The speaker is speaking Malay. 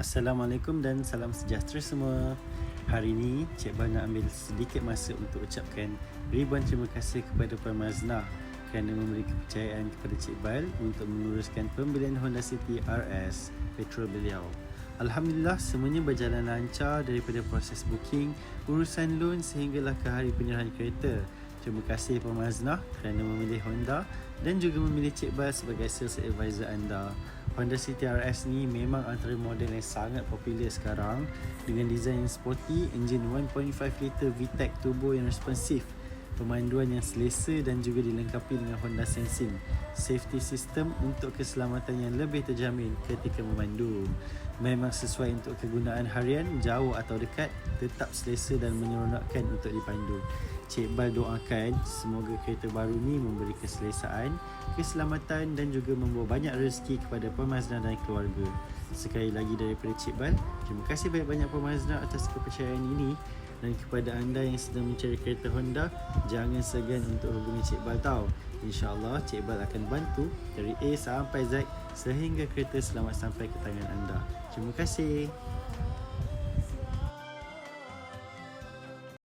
Assalamualaikum dan salam sejahtera semua. Hari ini Cik Bal nak ambil sedikit masa untuk ucapkan ribuan terima kasih kepada Puan Maznah kerana memberi kepercayaan kepada Cik Bal untuk menguruskan pembelian Honda City RS petrol beliau. Alhamdulillah, semuanya berjalan lancar daripada proses booking, urusan loan sehinggalah ke hari penyerahan kereta. Terima kasih Puan Maznah kerana memilih Honda dan juga memilih Cik Bal sebagai sales advisor anda. Honda City RS ni memang antara model yang sangat popular sekarang dengan design yang sporty, enjin 1.5 litre VTEC turbo yang responsif, pemanduan yang selesa dan juga dilengkapi dengan Honda Sensing safety system untuk keselamatan yang lebih terjamin ketika memandu. Memang sesuai untuk kegunaan harian, jauh atau dekat, tetap selesa dan menyeronokkan untuk dipandu. Cik Bal doakan semoga kereta baru ni memberi keselesaan, keselamatan dan juga membawa banyak rezeki kepada Puan Maznah dan keluarga. Sekali lagi daripada Cik Bal, terima kasih banyak-banyak Puan Maznah atas kepercayaan ini. Dan kepada anda yang sedang mencari kereta Honda, jangan segan untuk hubungi Cik Bal tau. InsyaAllah Cik Bal akan bantu dari A sampai Z sehingga kereta selamat sampai ke tangan anda. Terima kasih.